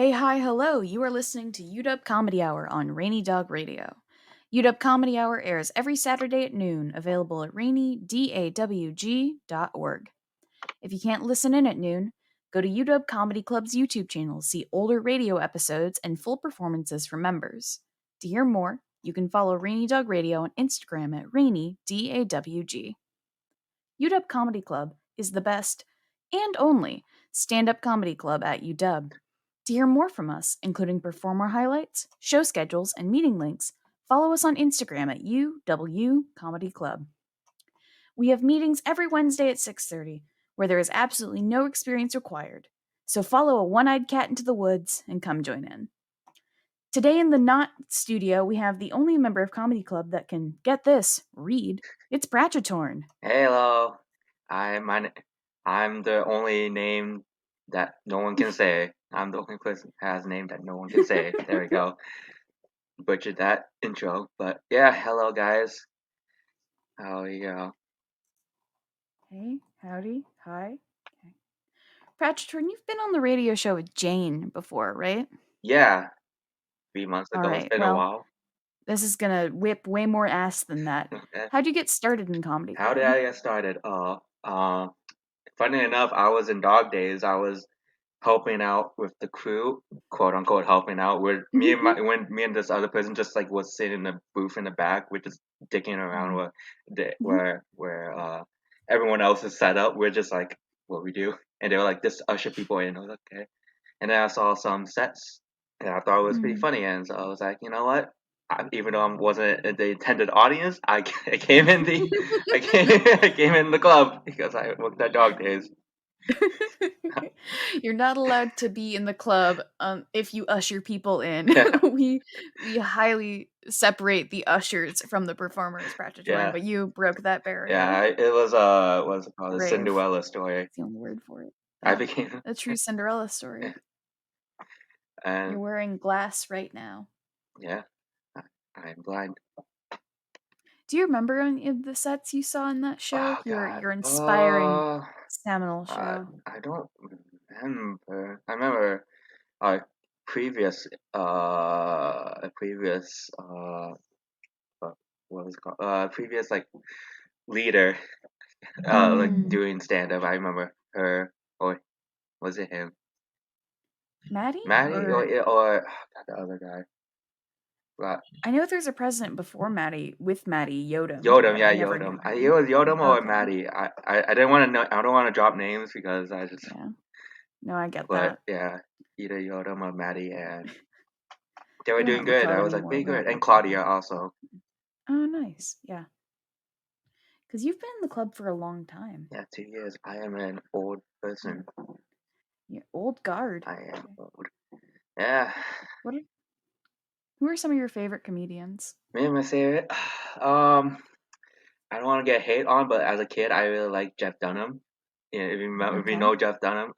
Hey, hi, hello. You are listening to UW Comedy Hour on Rainy Dog Radio. UW Comedy Hour airs every Saturday at noon, available at rainydawg.org. If you can't listen in at noon, go to UW Comedy Club's YouTube channel to see older radio episodes and full performances from members. To hear more, you can follow Rainy Dog Radio on Instagram at rainydawg. UW Comedy Club is the best and only stand-up comedy club at UW. To hear more from us, including performer highlights, show schedules, and meeting links, follow us on Instagram at UW Comedy Club. We have meetings every Wednesday at 6:30, where there is absolutely no experience required. So follow a one-eyed cat into the woods and come join in. Today in the Not studio, we have the only member of Comedy Club that can, get this, read. It's Prachatorn. Hello, I'm the only name that no one can say. I'm the only person who has a name that no one can say. There we go. Butchered that intro, but yeah, hello guys. How are you? Hey, howdy, hi. Okay. Prachatorn, you've been on the radio show with Jane before, right? Yeah, 3 months All ago. It's right, been a well, while. this is gonna whip way more ass than that. How'd you get started in Comedy How did Club? I get started? Funny enough, I was in Dog Days. I was helping out with the crew, quote unquote, helping out. Where when me and this other person just like was sitting in the booth in the back, we're just dicking around where everyone else is set up. We're just like what we do, and they were like, "Just usher people in." I was like, okay, and then I saw some sets, and I thought it was pretty funny, and so I was like, you know what? Even though I wasn't in the intended audience, I came in the I came in the club because I worked at Dog Days. You're not allowed to be in the club if you usher people in. we highly separate the ushers from the performers, Prachatorn, Yeah. but you broke that barrier. Yeah, it was what's it called? A Brave. Cinderella story. That's the only word for it. I Yeah, became a true Cinderella story. You're and wearing glass right now. yeah, I, I'm blind. Do you remember any of the sets you saw in that show? Oh Your God. your inspiring Uh, seminal show. I don't remember. I remember our previous a previous uh what was it called? Previous like leader like Mm. doing stand up. I remember her or was it him? Maddie? Maddie Or or God, the other guy. But I know there's a president before Maddie with Maddie, Yodam, Yodam, but yeah, I never knew Yodam. her It name. was Yodam or Okay. Maddie. I didn't want to know. I don't want to drop names because I just. Yeah. No, I get But that. yeah, either Yodam or Maddie, and they were They don't doing have the good. club I was like anymore, pretty but I good, and get that. Claudia also. Oh, nice. Yeah. Because you've been in the club for a long time. Yeah, 2 years. I am an old person. You're old guard. I am old. Yeah, What are, who are some of your favorite comedians? me and my favorite. Um, I don't want to get hate on, but as a kid, I really like Jeff Dunham. Yeah, if you Okay. know Jeff Dunham,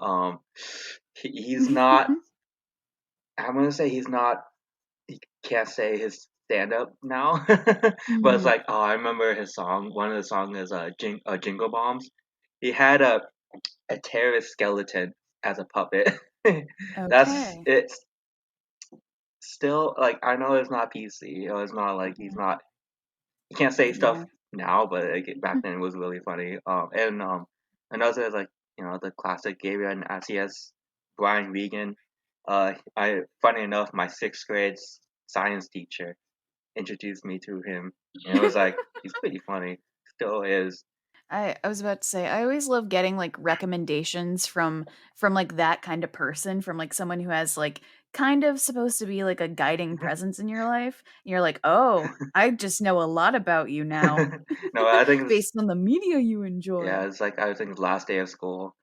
he's not. I'm gonna say he's not can't say his stand up now, but it's Mhm. like, oh, I remember his song. One of the songs is Jingle Bombs. He had a terrorist skeleton as a puppet. That's Okay. it's still like I know it's not PC. It's not like he's Yeah. not. He can't say stuff Yeah. now, but like, back then it was really funny. And another is like the classic Gabriel and ACS, Brian Regan. I funny enough, my sixth grade science teacher introduced me to him, and it was like he's pretty funny, still is. I was about to say I always love getting like recommendations from like that kind of person, from like someone who has like kind of supposed to be like a guiding presence in your life. And you're like, "Oh, I just know a lot about you now No, I think it's based on the media you enjoy." yeah, it's like I think it's last day of school,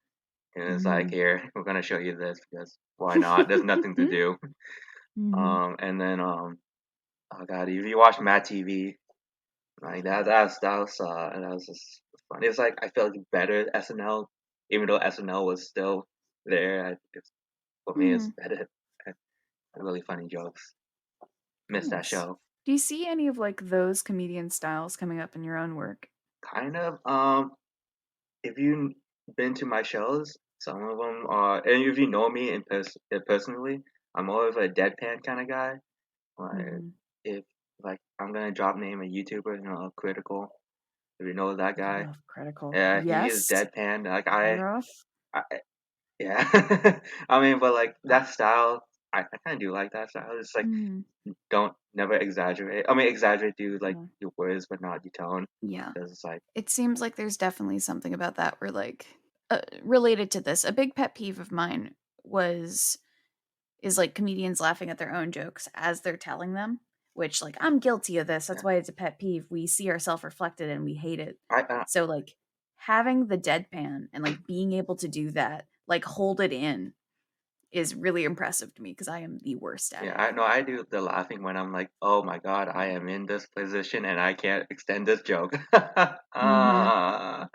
and it's like Mm. here we're gonna show you this because why not? There's nothing to do. Mhm. And then oh god, if you watch Mad TV, like that was just fun. It's like I felt like better at SNL, even though SNL was still there. For me, it's Mhm. better. Really funny jokes. Missed that Nice. show. Do you see any of like those comedian styles coming up in your own work? Kind of. If you've been to my shows, some of them are, and if you know me personally, I'm more of a deadpan kind of guy. Like Mm, if like I'm gonna drop name a YouTuber, Critical. If you know that I guy, love Critical. yeah, he is Yes. deadpan. Like Rough. I yeah. I mean, but like that style, I kind of do like that style. It's like Mm, don't never exaggerate. I mean, exaggerate through like yeah. your words, but not your tone. Yeah. Because it's like It seems like there's definitely something about that where, like, related to this, a big pet peeve of mine was is like comedians laughing at their own jokes as they're telling them, which, like, I'm guilty of this. That's yeah. why it's a pet peeve. We see ourselves reflected and we hate it. I So, like, having the deadpan and like being able to do that, like hold it in, is really impressive to me because I am the worst at Yeah, it. I know I do the laughing when I'm like, oh my God, I am in this position and I can't extend this joke. Mhm.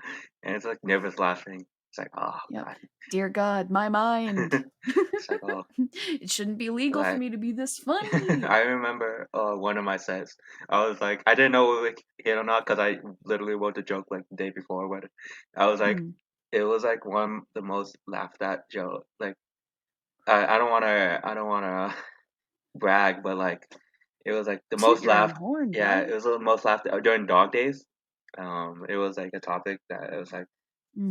And it's like nervous laughing. It's like, oh Yep. God. Dear God, my mind. It's like, oh, It shouldn't be legal for like me to be this funny. I remember one of my sets. I was like, I didn't know if it hit or not because I literally wrote the joke like the day before, but I was like, Mm. it was like one of the most laughed at joke. Like, I don't wanna brag, but like it was like the Toot most your own laughed. horn, Yeah, bud. it was the most laughed during Dog Days. It was like a topic that it was like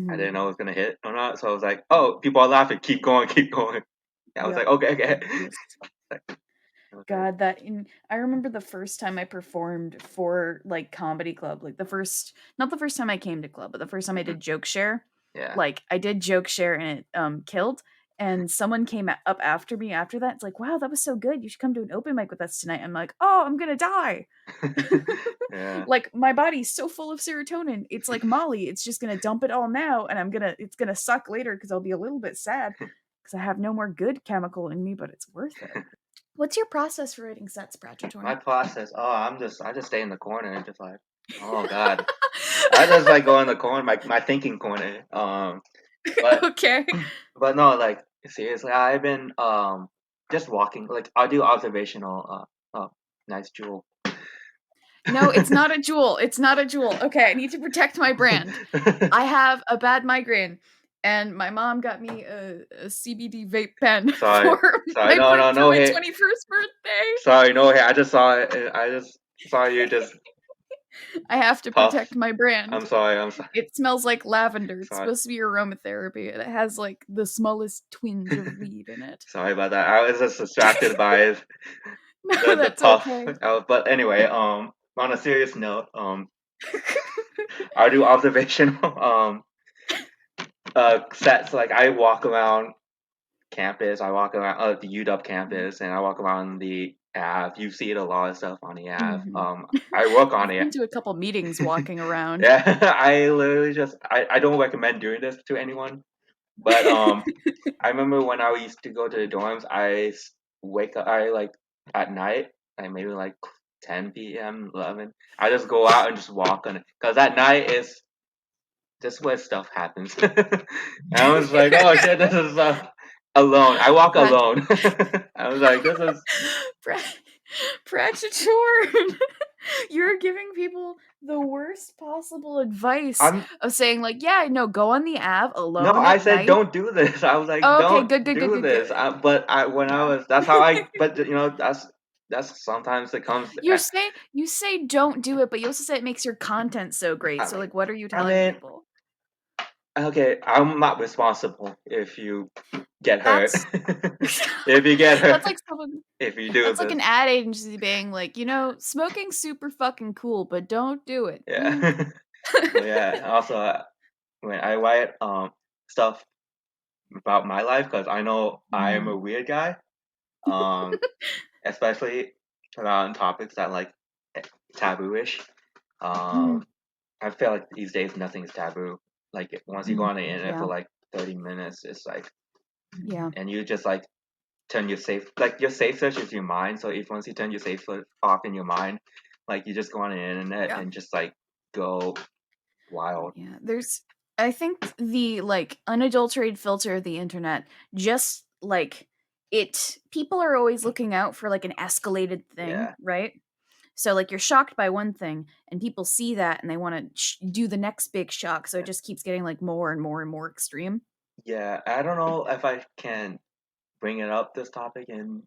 I Mhm. didn't know it was gonna hit or not, so I was like, oh, people are laughing, keep going, keep going. Yeah, I was like, Yep. okay, okay. Yes. Like, okay. God, that in I remember the first time I performed for, like, comedy club, like, the first not the first time I came to club, but the first time I Hmm. did joke share. Yeah. Like, I did joke share and it, killed, and someone came up after me after that, it's like, "Wow, that was so good, you should come to an open mic with us tonight." I'm like, "Oh, I'm gonna die." Yeah. Like, my body's so full of serotonin, it's like Molly, it's just gonna dump it all now, and it's gonna suck later because 'cause I'll be a little bit sad because I have no more good chemical in me, but it's worth it. What's your process for writing sets, My Prachatorn? process. Oh, I just stay in the corner and just like, oh God. I just like go in the corner, my thinking corner. But Okay. but no, like seriously, I've been just walking. Like I'll do observational. Nice jewel. No, it's not a jewel, it's not a jewel. Okay, I need to protect my brand. I have a bad migraine, and my mom got me a CBD vape pen Sorry, sorry. No, no, for no my hate. 21st birthday. Sorry, no hate. I just saw it. And I just saw you just I have to puff. protect my brand. I'm sorry. I'm sorry. It smells like lavender. It's Sorry. supposed to be aromatherapy, and it has, like, the smallest twinge of weed in it. Sorry about that. I was just distracted by No, the that's puff. okay. But anyway, on a serious note, I do observational sets. Like I walk around campus. I walk around the UW campus, and I walk around the Ave. You see it a lot of stuff on the Ave. Mhm. I work on You've it. been to a couple meetings walking around. Yeah, I literally just I don't recommend doing this to anyone. But I remember when I used to go to the dorms, wake up. I like at night, like maybe like 10 p.m., 11. I just go out and just walk on it because at night is just where stuff happens. And I was like, oh shit, this is alone. I walk Prat alone. I was like, this is. Prat Prachatorn. You're giving people the worst possible advice I'm of saying, like, "Yeah, no, go on the Ave no. alone I at said night." don't do this. I was like, Oh, okay, don't good, good, good, do good, this. good. But I when I Yeah. was that's how I. But that's sometimes it comes. You say don't do it, but you also say it makes your content so great. I So, mean, like, what are you I telling mean, people? okay, I'm not responsible if you get hurt. That's If you get that's hurt, like someone if you do that's like this, an ad agency being like, "Smoking's super fucking cool, but don't do it." Wink. yeah. Well, yeah. Also, when I write stuff about my life, because I know I am a Mhm. weird guy, um, especially around topics that like taboo-ish. Mhm. Um, I feel like these days nothing's taboo. Like once you go Mhm. on the internet Yeah. for like 30 minutes, it's like, Yeah. and you just like turn your safe search is your mind. So if once you turn your safe search off in your mind, like you just go on the internet Yeah. and just like go wild. Yeah. I think the, like, unadulterated filter of the internet, just like people are always looking out for, like, an escalated thing, Yeah, right? So, like, you're shocked by one thing, and people see that, and they want to do the next big shock. So it yeah, just keeps getting, like, more and more and more extreme. yeah. I don't know if I can bringing up this topic, and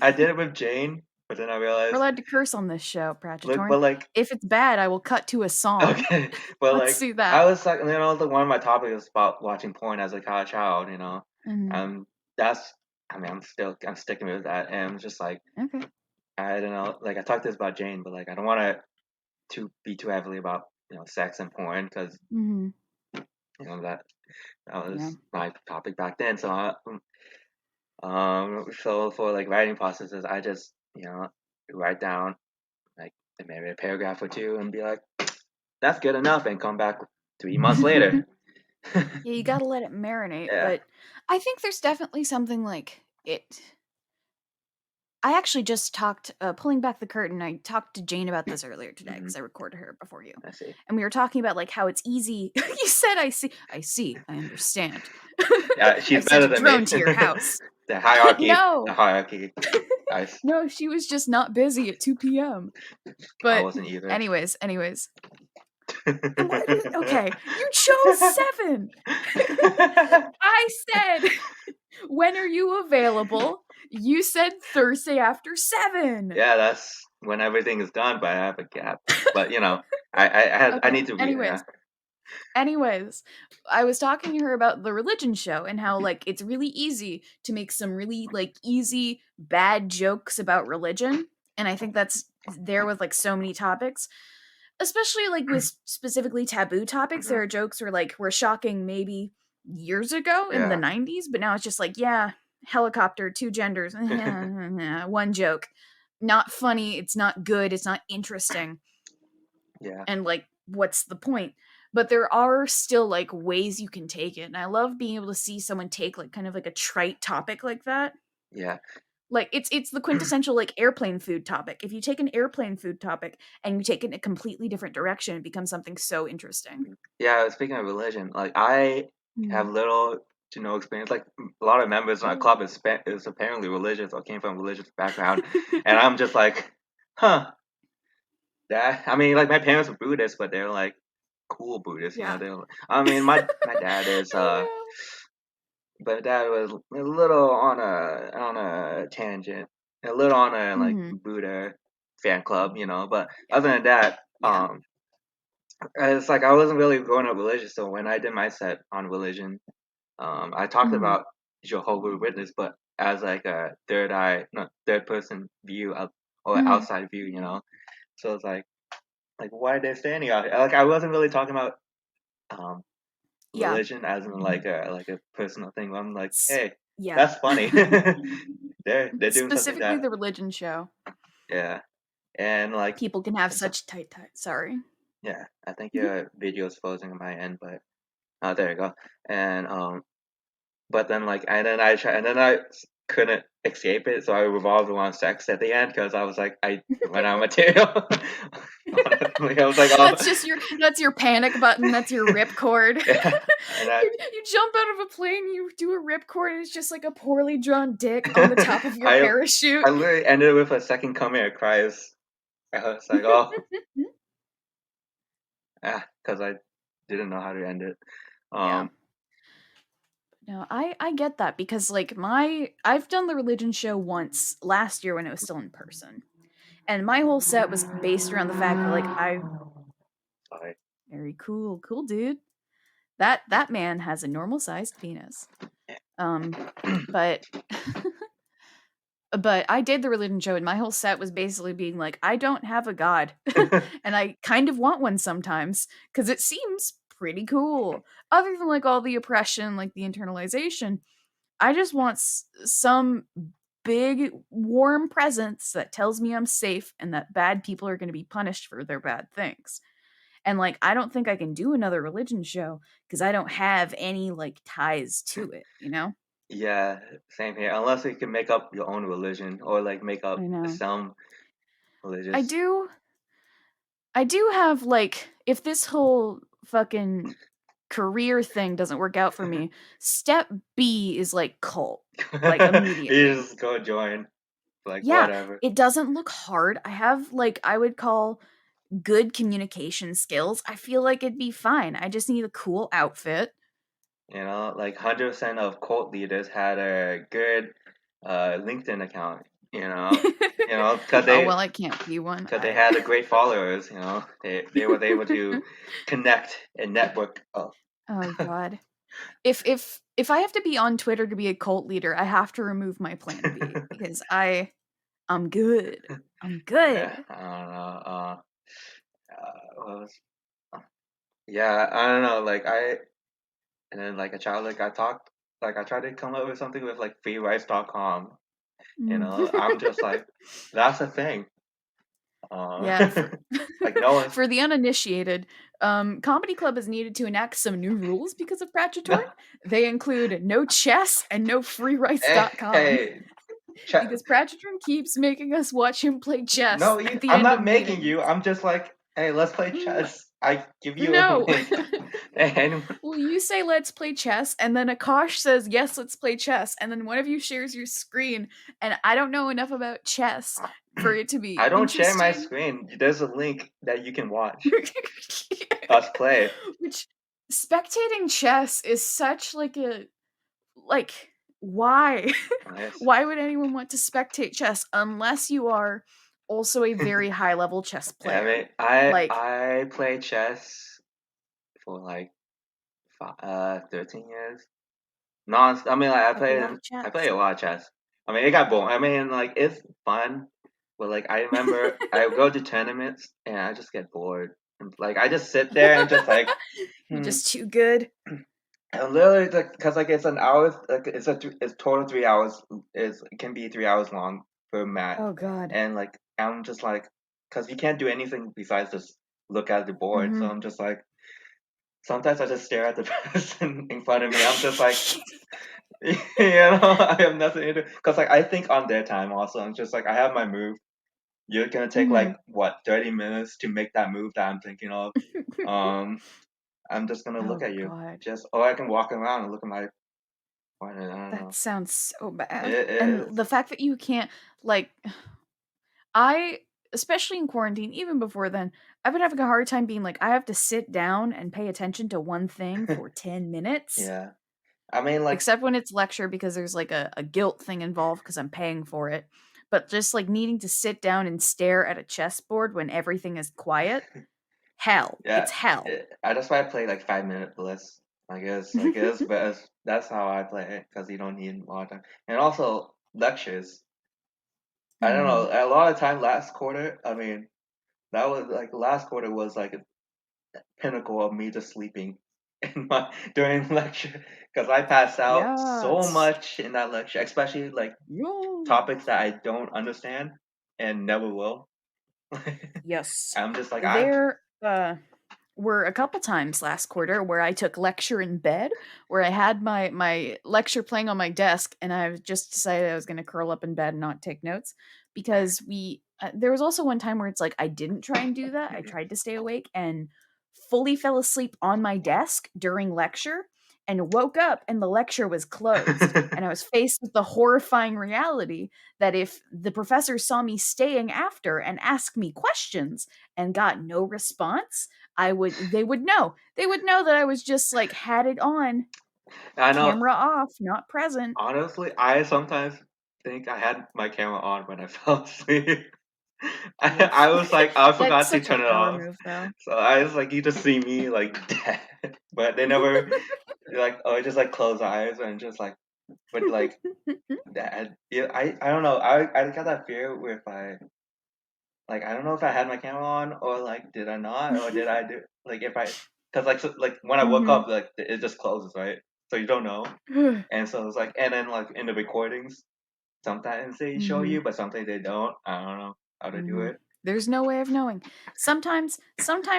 I did it with Jane, but then I We're realized, allowed to curse on this show, look, Prachatorn. but like, If it's bad, I will cut to a song. okay, but Let's like, do that. I was like, the one of my topics was about watching porn as a child, Mhm. that's, I mean, I'm sticking with that, and it's just like, Okay. I don't know, like I talked this about Jane, but like I don't want to be too heavily about sex and porn because Mhm. that Yeah. was my topic back then. So for like writing processes, I just write down like maybe a paragraph or two and be like, that's good enough, and come back 3 months later. Yeah, you gotta let it marinate, Yeah. but I think there's definitely something like it. I actually just talked, pulling back the curtain. I talked to Jane about this earlier today Hmm. because I recorded her before you, I see. and we were talking about like how it's easy. You said, I understand." Yeah, I she's sent better a than me. drone to your house. The hierarchy, the No, hierarchy. Nice. no, she was just not busy at 2 p.m. I But wasn't either. anyways, and why did okay? You chose 7. I said, "When are you available?" You said Thursday after 7. Yeah, that's when everything is done, but I have a gap. But I Okay. need to read. Yeah. Anyways, I was talking to her about the religion show and how like it's really easy to make some really like easy bad jokes about religion, and I think that's there with like so many topics, especially like with specifically taboo topics. There Hmm. are jokes were shocking maybe years ago in the Yeah. 90s, but now it's just like, yeah, helicopter, 2 genders, one joke. Not funny, it's not good, it's not interesting. Yeah. And like what's the point? But there are still like ways you can take it. And I love being able to see someone take like kind of like a trite topic like that. Yeah. Like it's the quintessential like airplane food topic. If you take an airplane food topic and you take it in a completely different direction, it becomes something so interesting. Yeah. Speaking of religion, like I have Mm. little to no experience. Like a lot of members in our Oh. club is apparently religious or came from a religious background, and I'm just like, huh. That I mean, like my parents were Buddhists, but they're like cool Buddhists. Yeah. I mean, my dad is I but dad was a little on a tangent, a little on a know. like Hmm. Buddha fan club, But Yeah. other than that, Yeah. it's like I wasn't really growing up religious. So when I did my set on religion, I talked Hmm. about Jehovah's Witness, but as like a third person view of or Hmm. outside view, So it's like why are they standing out here? Like I wasn't really talking about um Yeah. religion as in like a personal thing. I'm like, S- hey, yeah. that's funny. They're doing something Specifically that the religion show. yeah, and like People can have so, such tight. Sorry. yeah, I think your video is frozen on my end, but there you go. And but then like and then couldn't escape it, so I revolved around sex at the end because I was like I ran out of material. Honestly, I was like, oh, That's your panic button. That's your ripcord. yeah, and You jump out of a plane. You do a ripcord, and it's just like a poorly drawn dick on the top of your I parachute. I literally ended with a second coming of cries. I was like, oh, because I didn't know how to end it. Yeah. Um, No, I get that because like I've done the religion show once last year when it was still in person. And my whole set was based around the fact that like I sorry. very cool dude. That man has a normal sized penis. Um but but I did the religion show and my whole set was basically being like I don't have a god and I kind of want one sometimes cuz it seems pretty cool. Other than like all the oppression, like the internalization, I just want some big warm presence that tells me I'm safe and that bad people are going to be punished for their bad things. And like I don't think I can do another religion show because I don't have any like ties to it, you know? Yeah, same here. Unless you can make up your own religion or like make I up know. some I religious. do I do have like if this whole fucking career thing doesn't work out for me, step B is like cult. Like You immediately. just go join, like Yeah, whatever. it doesn't look hard. I have like I would call good communication skills. I feel like it'd be fine. I just need a cool outfit. Like 100% of cult leaders had a good LinkedIn account. Because Oh well, I can't be one. they had a great followers. They were able to connect and network. Oh god. If I have to be on Twitter to be a cult leader, I have to remove my plan B because I'm good. I'm Yeah, good. I don't know. What was, yeah, I don't know. And then like a child, I tried to come up with something with like freerice.com. Mm. I'm just like, that's a thing. Yeah, for Like no one's for the uninitiated, Comedy Club has needed to enact some new rules because of Prachatorn. no. They include no chess and no Hey, freerice.com hey, because Prachatorn keeps making us watch him play chess no, at the I'm end not of making meetings. you. I'm just like, hey, let's play Mm, chess. I give you a no. link, and Well, you say let's play chess, and then Akash says yes, let's play chess, and then one of you shares your screen, and I don't know enough about chess for it to be I don't share my interesting. screen. There's a link that you can watch us play. Which spectating chess is such like a like why? Yes. Why would anyone want to spectate chess unless you are also a very high level chess Yeah, I player? mean, I Like I play chess for like 13 years. Non, I mean, like that's a lot of I play chess. a lot of chess. I mean, it got boring. I mean, like it's fun, but like I remember I go to tournaments and I just get bored. And, like I just sit there and just like, You're hmm. just too good. And literally, like, cause like it's an hour, like it's total 3 hours. It can be 3 hours long per match, Oh god. and like I'm just like, cause you can't do anything besides just look at the board. So Mhm. I'm just like, sometimes I just stare at the person in front of me. I'm just like, I have nothing to do. Cause like I think on their time also. I'm just like, I have my move. You're gonna take like Mhm. what 30 minutes to make that move that I'm thinking of. Um, I'm just gonna look Oh at you. god. Or I can walk around and look at my partner. I don't That know. sounds so bad. It And is. the fact that you can't like I especially in quarantine, even before then, I've been having a hard time being like I have to sit down and pay attention to one thing for 10 minutes. Yeah. I mean, like, Except when it's lecture because there's like a guilt thing involved because I'm paying for it. But just like needing to sit down and stare at a chessboard when everything is quiet, hell. yeah. It's hell. That's why I play like 5 minute lists. I guess, but that's how I play it because you don't need a lot of time. And also lectures. I don't know. Mhm. A lot of time last quarter. I mean, that was like last quarter was like a pinnacle of me just sleeping in during lecture because I passed out so Yes. much in that lecture, especially like Yo. topics that I don't understand and never will. Yes. I'm just like There were a couple times last quarter where I took lecture in bed, where I had my lecture playing on my desk, and I just decided I was going to curl up in bed and not take notes because we. There was also one time where it's like I didn't try and do that. I tried to stay awake and fully fell asleep on my desk during lecture and woke up and the lecture was closed. And I was faced with the horrifying reality that if the professor saw me staying after and asked me questions and got no response, they would know. They would know that I was just like had it on, I know. camera off, not present. Honestly, I sometimes think I had my camera on when I fell asleep. I Woof. was like, I That's forgot to such a turn it power off. move though. So I was like, you just see me like dead, but they never like, oh, I just like close eyes and just like, but like that. Yeah, I don't know. I got that fear where if I like, I don't know if I had my camera on or like, did I not or did I do like if I because like like when I woke Mhm. up like it just closes, right? So you don't know. And so it's like, and then like in the recordings, sometimes they show Mhm. you, but sometimes they don't. I don't know how to do Mhm. it. There's no way of knowing. Sometimes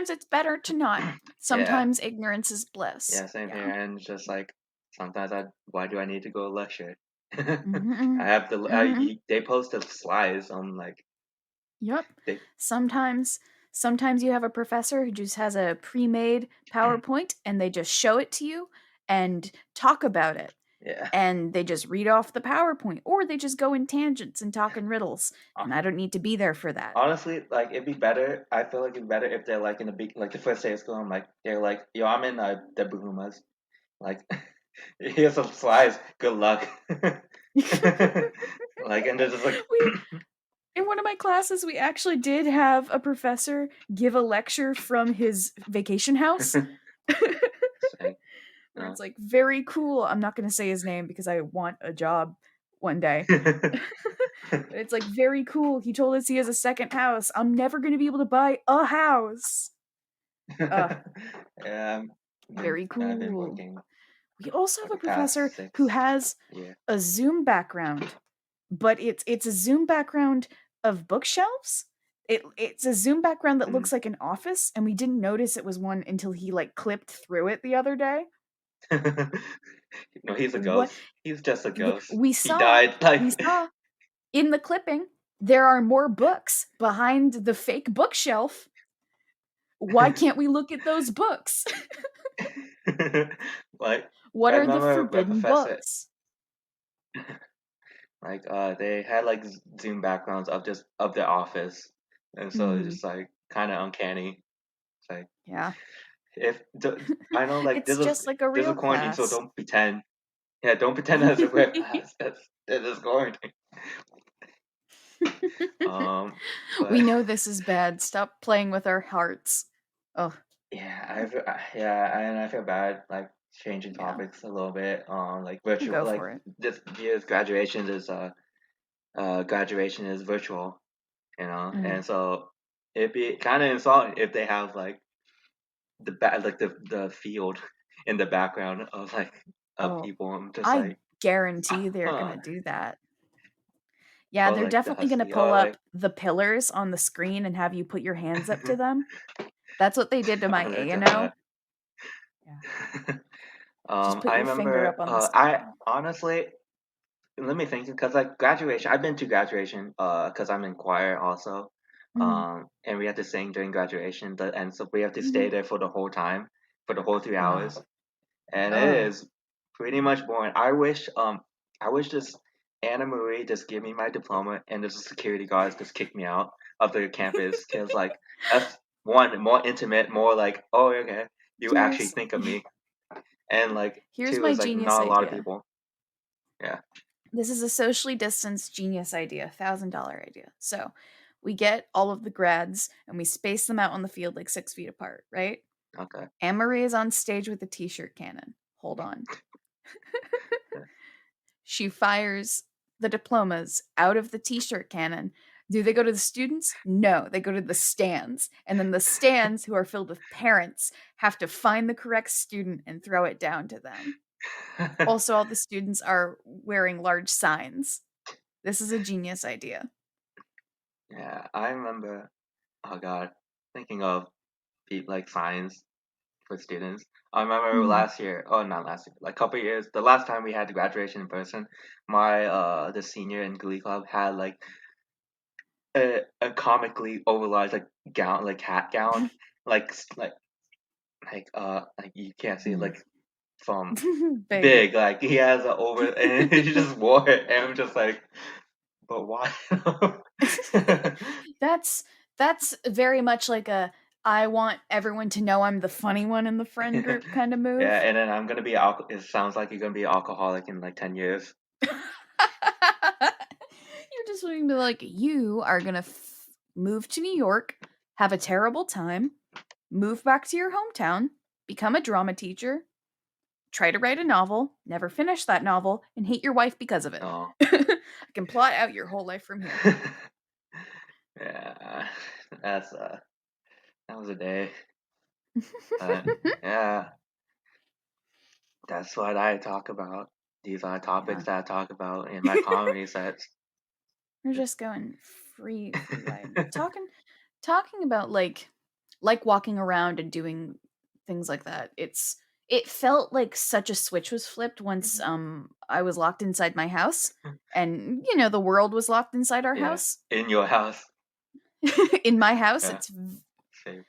it's better to not. Yeah, Sometimes ignorance is bliss. yeah, same here. Yeah. And it's just like sometimes why do I need to go lecture? I Mhm. have the, Mhm. they post the slides. I'm like, Yep. they, Sometimes sometimes you have a professor who just has a pre-made PowerPoint and they just show it to you and talk about it. yeah. And they just read off the PowerPoint or they just go in tangents and talk in riddles. Hon- And I don't need to be there for that. Honestly, like it'd be better. I feel like it'd be better if they're like in the big, like the first day of school. I'm like, they're like, yo, I'm in the Bahamas. Like, here's some slides. Good luck. Like, and they're just like, we In one of my classes, we actually did have a professor give a lecture from his vacation house. like, Where it's like very cool. I'm not going to say his name because I want a job one day. But it's like very cool. He told us he has a second house. I'm never going to be able to buy a house. Uh, yeah, very I've been cool. working We also for have a the past professor who 6 has years. a Zoom background, but it's a Zoom background of bookshelves. It's a Zoom background that Mm. looks like an office, and we didn't notice it was one until he like clipped through it the other day. No, he's a What ghost. He's just a ghost. we He saw, died. we Like, saw in the clipping, there are more books behind the fake bookshelf. Why can't we look at those books? like What I are the remember my forbidden professor. books? Like, they had like Zoom backgrounds of just of the office, and so it's Mm, just like kind of uncanny. It's like yeah. if I know like It's just like a this is real quarantine, so class. don't pretend. Yeah, don't pretend as if we're past. That is quarantine. Um, We but know this is bad. Stop playing with our hearts. Oh, yeah, yeah, and I feel bad like changing yeah. topics a little bit. Like virtual, Go like for it. this year's graduation is virtual, Mm. and so it'd be kind of insulting if they have like the field in the background of like of Oh, people. I'm just I like, guarantee they're huh, gonna do that. Yeah, or they're like the definitely gonna husky, pull or up like the pillars on the screen and have you put your hands up to them. That's what they did to my on the A&O. internet. Yeah. Just put I your finger remember. up on the I screen. honestly, let me think, because like graduation, I've been to graduation, because I'm in choir also, Mm. and we have to sing during graduation, and so we have to stay Mhm. there for the whole time, for the whole 3 hours, Ugh. and it Ugh. is pretty much boring. I wish just Anna Marie just give me my diploma and just the security guards just kick me out of the campus, because like that's one more intimate, more like, oh, okay, you actually Here's think of me, and like here's two my is like genius not a lot of idea. people. Yeah. This is a socially distanced genius idea, $1,000 idea. So we get all of the grads and we space them out on the field like 6 feet apart, right? Okay. Anne Marie is on stage with a t-shirt cannon. Hold on. She fires the diplomas out of the t-shirt cannon. Do they go to the students? No, they go to the stands. And then the stands, who are filled with parents, have to find the correct student and throw it down to them. Also, all the students are wearing large signs. This is a genius idea. Yeah, I remember. Oh God, thinking of like science for students. I remember Mhm. last year. Oh, not last year. Like a couple years. The last time we had the graduation in person, my the senior in Glee Club had like a comically oversized like gown, like hat gown, like like you can't see it, like from Big. big. Like he has a over, and he just wore it, and I'm just like, but why? that's that's very much like a I want everyone to know I'm the funny one in the friend group kind of Yeah, move. and then I'm gonna be it sounds like you're gonna be an alcoholic in like 10 years. You're just going to be like, you are gonna move to New York, have a terrible time, move back to your hometown, become a drama teacher, try to write a novel, never finish that novel, and hate your wife because of it. Oh. I can plot out your whole life from here. Yeah. That's that was a day. Yeah, that's what I talk about. These are Yeah. topics that I talk about in my comedy sets. We're just going free ride. Talking about like walking around and doing things like that. It felt like such a switch was flipped once I was locked inside my house and the world was locked inside our Yeah, house. in your house. In my house, Yeah, it's same.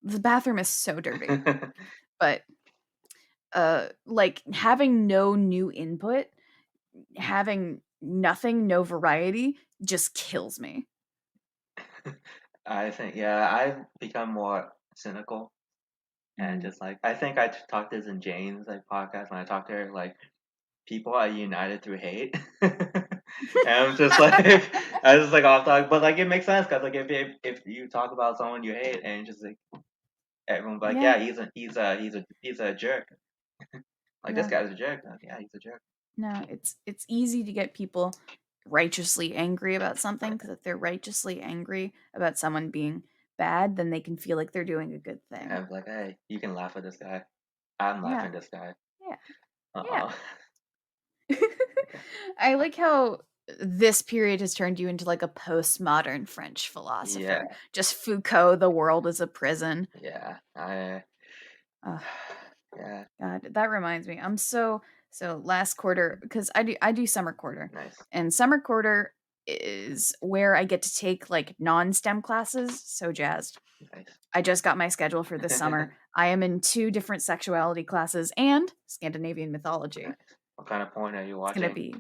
the bathroom is so dirty. But like having no new input, having nothing, no variety just kills me. I think, yeah, I've become more cynical, and Mm. just like I think I talked this in Jane's like podcast when I talked to her, like people are united through hate. And I was just like off talk, but like it makes sense because like if you talk about someone you hate and just like everyone's like, Yeah, yeah, he's a jerk. Like this yeah. guy's a jerk. Like, yeah, he's a jerk. No, it's easy to get people righteously angry about something because if they're righteously angry about someone being bad, then they can feel like they're doing a good And I thing. was like, hey, you can laugh at this guy. I'm Yeah, laughing at this guy. yeah, Uh yeah. oh. I like how this period has turned you into like a postmodern French Yeah, philosopher. Just Foucault, the world is a prison. yeah. I Ugh, yeah, God, that reminds me. I'm so last quarter because I do summer quarter, nice, and summer quarter is where I get to take like non-STEM classes. So jazzed. nice. I just got my schedule for this summer. I am in two different sexuality classes and Scandinavian mythology. Nice. What kind of porn are you It's gonna watching? be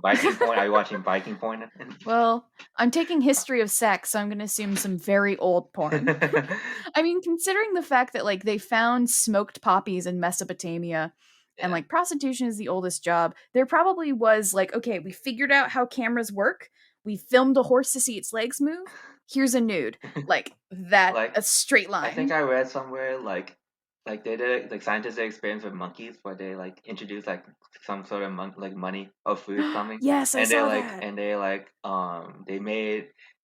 Viking porn? Are you watching Viking porn? well, I'm taking history of sex, so I'm going to assume some very old porn. I mean, considering the fact that like they found smoked poppies in Mesopotamia and Yeah. like prostitution is the oldest job, there probably was like, okay, we figured out how cameras work. We filmed a horse to see its legs move. Here's a nude. Like that, Like a straight I think line. I read somewhere like they did like scientists did experiments with monkeys where they like introduced like some sort of like money or food something, Yes, I and saw that.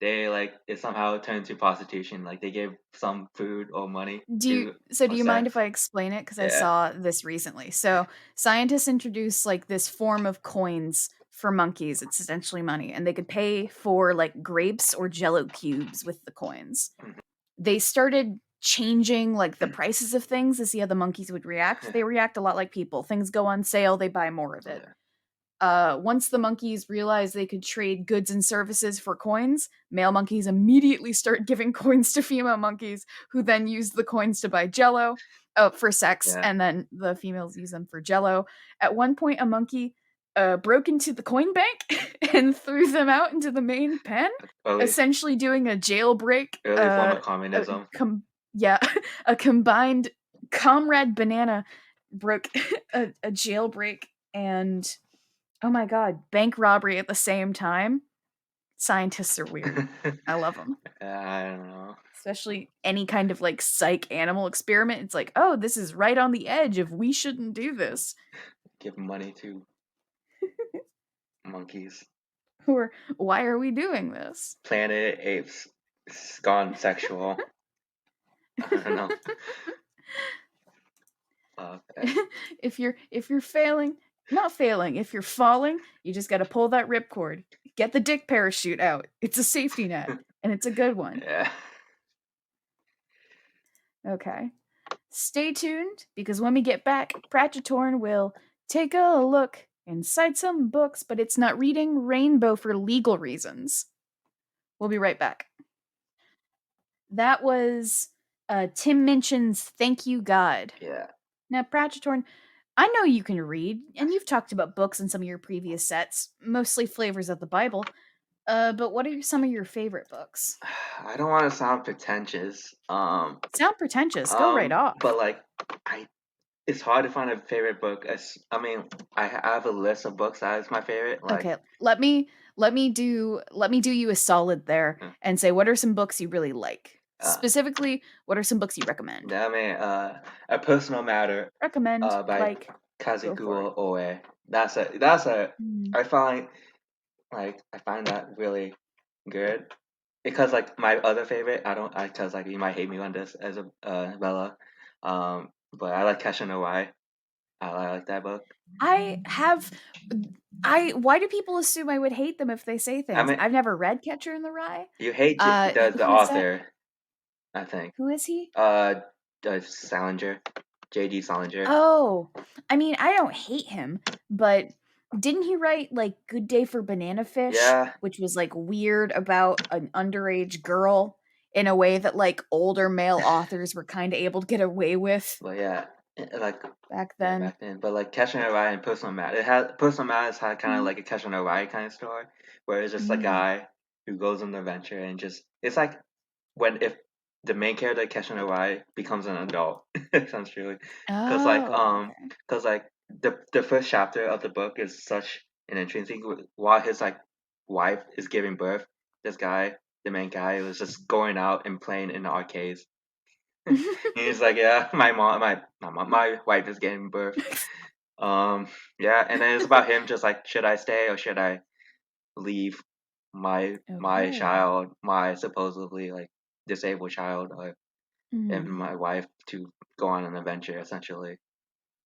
they like it somehow turned to prostitution. Like they gave some food or money to Do for you mind sex. if I explain it? Because I Yeah, saw this recently. So scientists introduced like this form of coins for monkeys. It's essentially money, and they could pay for like grapes or jello cubes with the coins. They started changing like the prices of things to see how the monkeys would react. They react a lot like people. Things go on sale, they buy more of it. yeah. Once the monkeys realized they could trade goods and services for coins, male monkeys immediately start giving coins to female monkeys, who then use the coins to buy jello for sex, Yeah. and then the females use them for jello. At one point, a monkey broke into the coin bank and threw them out into the main pen, Early essentially doing a jailbreak. early form of communism. Yeah, a combined comrade banana broke a jailbreak and oh my god, bank robbery at the same time. Scientists are weird. I love them. I don't know. Especially any kind of like psych animal experiment. It's like, oh, this is right on the edge of we shouldn't do this. Give money to monkeys. Or why are we doing this? Planet Apes gone sexual. I don't know. Okay. If you're failing, not failing, if you're falling, you just got to pull that ripcord. Get the dick parachute out. It's a safety net and it's a good one. Yeah. Okay. Stay tuned because when we get back, Prachatorn will take a look and cite some books, but it's not reading Rainbow for legal reasons. We'll be right back. That was Tim Minchin's Thank You God. Yeah. Now, Prachatorn, I know you can read, and you've talked about books in some of your previous sets, mostly flavors of the Bible. But what are some of your favorite books? I don't want to sound pretentious. Sound pretentious. Go right But off. like, I it's hard to find a favorite book. I mean, I have a list of books that is my favorite. Like, Okay, let me do you a solid there uh, and say what are some books you really like. uh, Specifically, what are some books you recommend? I mean, a personal matter, Recommend, by like, go for it. Kazuo Oe. That's a Mm. I find I find that really good because like my other favorite I because like you might hate me on this as a Bella, but I like Kesha no Wai. I like that book. I have I why do people assume I would hate them if they say I things? mean, I've never read Catcher in the Rye. you hate the Who's that? author, I think. Who is he? Uh, Salinger, J.D. Salinger. Oh, I mean, I don't hate him, but didn't he write like Good Day for Banana Fish, Yeah, which was like weird about an underage girl in a way that like older male authors were kind of able to get away with but yeah, like back yeah then? back then. But like Catcher in the Rye and Personal Matter, Personal Matters had kind of Mm, like a Catcher in the Rye kind of story, where it's just a mm. guy who goes on an adventure and just it's like when if the main character Catcher in the Rye becomes an adult, essentially, because Oh, okay. because like the first chapter of the book is such an interesting while his like wife is giving birth, this guy, the main guy, was just going out and playing in the arcades. He's like, yeah, my wife is giving birth. Um, yeah, and then it's about him just like, should I stay or should I leave my Okay. child, my supposedly like disabled child, and Mm. my wife to go on an adventure essentially,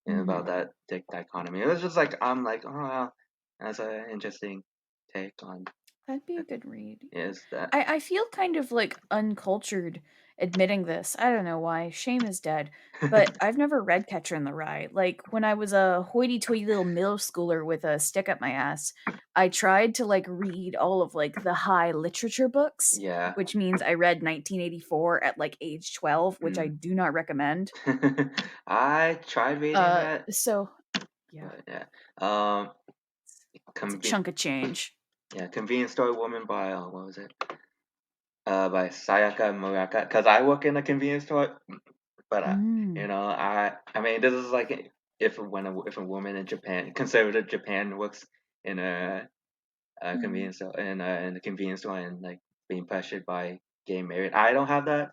and about Mm. that dichotomy. It was just like I'm like, oh, wow, that's an interesting take on That'd be a good read. is that. I feel kind of like uncultured admitting this. I don't know why. Shame is dead. But I've never read Catcher in the Rye. Like when I was a hoity-toity little middle schooler with a stick up my ass, I tried to like read all of like the high literature books, Yeah. which means I read 1984 at like age 12, which I Mm. do not recommend. I tried reading that, So yeah, but yeah. Um, it's a conven- chunk of change. yeah, Convenience Store Woman by what was it? By Sayaka Muraka. Because I work in a convenience store, but Mm. I mean, this is like if a woman in Japan, conservative Japan, works in a Mm. convenience store in a convenience store and like being pressured by getting married. I don't have that.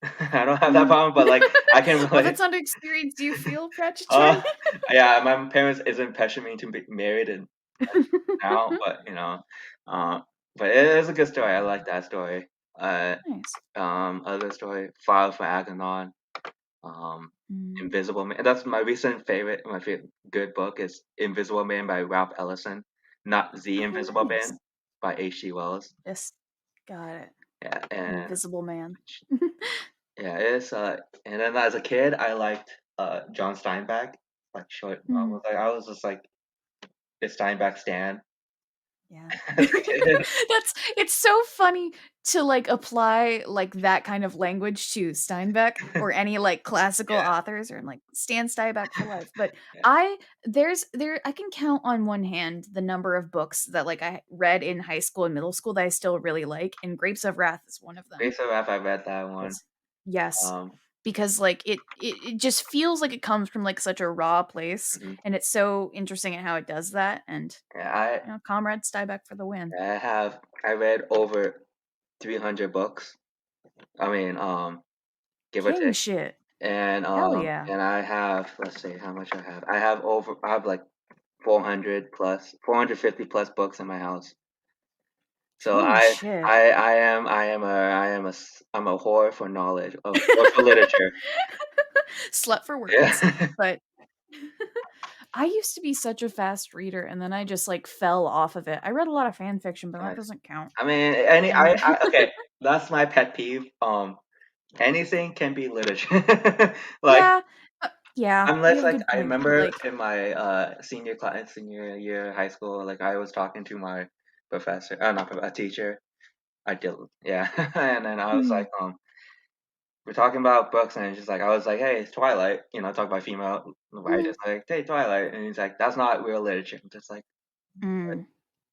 I don't have that Mhm. problem, but like I can Well, relate. that's under experience. Do you feel Uh, Prachatorn? yeah, my parents isn't pressuring me to be married and now, but uh, but it is a good story. I like that story. Uh, Nice. other story, File for Aganon, um, Mm. Invisible Man. That's my recent favorite. My favorite good book is Invisible Man by Ralph Ellison, not The Oh, Invisible nice. Man by H.G. Wells. Yes, got it. Yeah, and Invisible Man. yeah, it's and then as a kid, I liked John Steinbeck, like short Mm, novels. Like I was just like a Steinbeck stan yeah. as a kid. It's so funny to like apply like that kind of language to Steinbeck or any like classical Yeah, authors or like Stan Steinbeck for life. But yeah. I can count on one hand the number of books that like I read in high school and middle school that I still really like, and Grapes of Wrath is one of them. Grace of Wrath, I read that one. Yes. Yes. Um, Because, like, it just feels like it comes from, like, such a raw place, mhm. and it's so interesting in how it does that, and, Yeah, Comrade Stiebeck for the win. I read over 300 books. I mean, give or King take. shit. And Hell yeah. I have, let's see how much I have. I have like 400 plus 450 plus books in my house. So King shit. I'm a whore for knowledge or for literature. Slut for words. Yeah. But I used to be such a fast reader, and then I just, like, fell off of it. I read a lot of fan fiction, but that Nice. doesn't count. I mean, And okay, that's my pet peeve. Anything can be literature. Like, yeah, yeah, you unless have a like good I point. remember Like in my senior year of high school, like I was talking to my professor, not a teacher. I did, yeah. And then I was mm, like, we're talking about books, and it's just like I was like, hey, it's Twilight, talk about female mm, writers, like, hey, Twilight, and he's like, that's not real literature. I'm just like, but mm.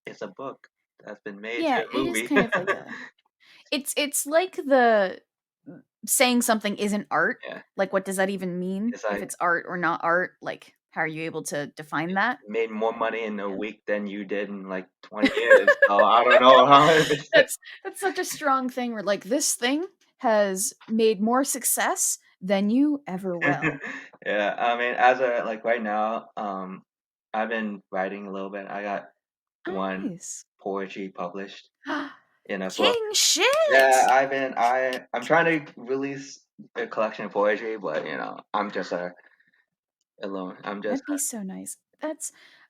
it's a book that's been made Yeah, to a it is movie. kind of like a it's like the saying something isn't art. Yeah, Like, what does that even mean? it's If like it's art or not art, like, how are you able to define that? made more money in a Yeah. week than you did in like 20 years. So I don't know how it's. That's such a strong thing where, like, this thing has made more success than you ever will. Yeah, I mean, as a like right now, I've been writing a little bit. I got Oh, one nice. poetry published in a book. King Yeah, shit! I'm trying to release a collection of poetry, but I'm just alone. I'm just That'd be so nice.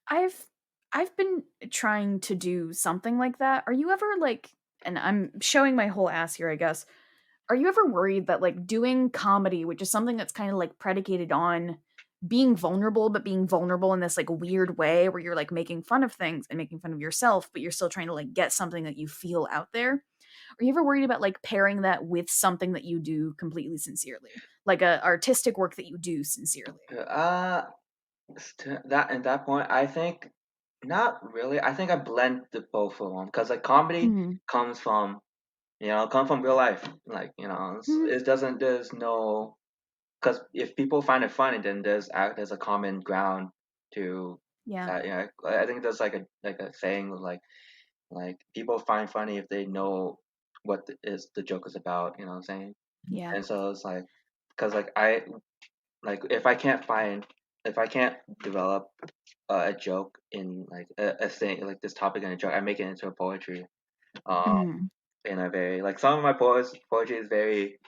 I've I've been trying to do something like that. Are you ever, like, and I'm showing my whole ass here, I guess. Are you ever worried that, like, doing comedy, which is something that's kinda, like, predicated on being vulnerable, but being vulnerable in this, like, weird way where you're, like, making fun of things and making fun of yourself, but you're still trying to, like, get something that you feel out there? Are you ever worried about, like, pairing that with something that you do completely sincerely? Like, a artistic work that you do sincerely? uh that at that point, I think not really. I think I blend the both of them because like comedy Mhm. comes from come from real life. Like Mhm. it doesn't. There's no because if people find it funny, then there's a common ground to Yeah. that. Yeah, I think there's like a saying like people find funny if they know what is the joke is about. You know what I'm saying? Yeah. And so it's like, because like I like if I can't develop a joke in like a thing like this topic in a joke, I make it into a poetry. Um, Mhm. in a very like some of my poetry is very,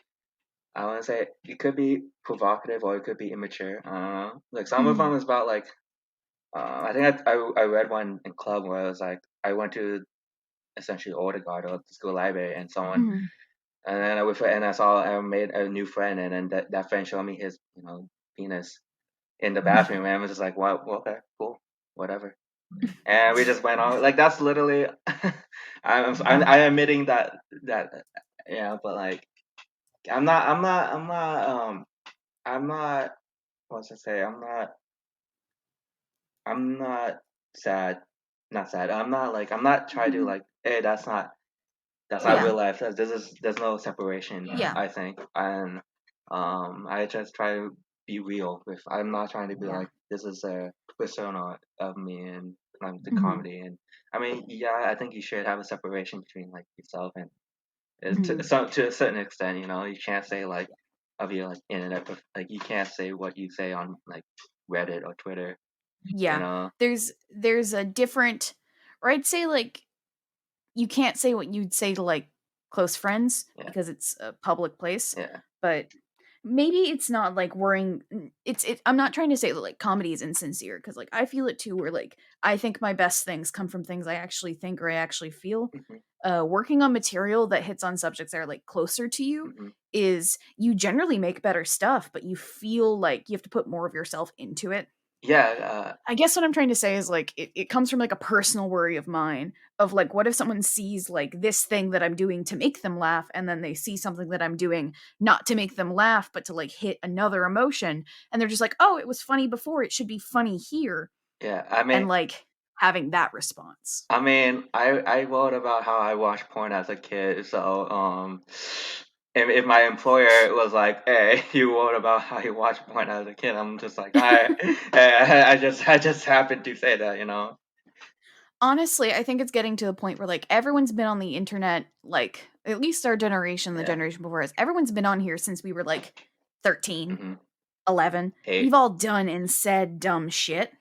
I want to say it could be provocative or it could be immature. I don't know. Like some of Mhm. them is about like I think I read one in club where it was like I went to essentially Odegaard or the school library and someone Mhm. and then I saw I made a new friend and then that friend showed me his penis in the bathroom and I was just like well, okay, cool, whatever, and we just went on like that's literally Yeah. I'm admitting that yeah, but like I'm not what's to say I'm not sad, not sad. I'm not trying to Mhm. like, hey, that's not Yeah. real life. There's no separation, Yeah. I think. And I just try to be real with, I'm not trying to be Yeah. like this is a persona of me and the Mhm. comedy. And I mean, yeah, I think you should have a separation between like yourself and Mhm. to a certain extent, you can't say like of your like internet like you can't say what you say on like Reddit or Twitter, you Yeah. know. There's a different, or I'd say like you can't say what you'd say to like close friends Yeah, because it's a public place, yeah. but maybe it's not like worrying. I'm not trying to say that like comedy is insincere because like I feel it too, where like I think my best things come from things I actually think or I actually feel. Hmm. Working on material that hits on subjects that are like closer to you Hmm. is you generally make better stuff, but you feel like you have to put more of yourself into it. Yeah, I guess what I'm trying to say is like it comes from like a personal worry of mine of like what if someone sees like this thing that I'm doing to make them laugh and then they see something that I'm doing not to make them laugh but to like hit another emotion and they're just like, "Oh, it was funny before, it should be funny here." yeah. And like having that response. I wrote about how I watched porn as a kid, so if my employer was like, "Hey, you wrote about how you watched porn as a kid," I'm just like, I just happened to say that, you know. Honestly, I think it's getting to the point where like everyone's been on the internet, like at least our generation, the Yeah. generation before us, everyone's been on here since we were like 13, Hmm. 11. We've Hate. all done and said dumb shit.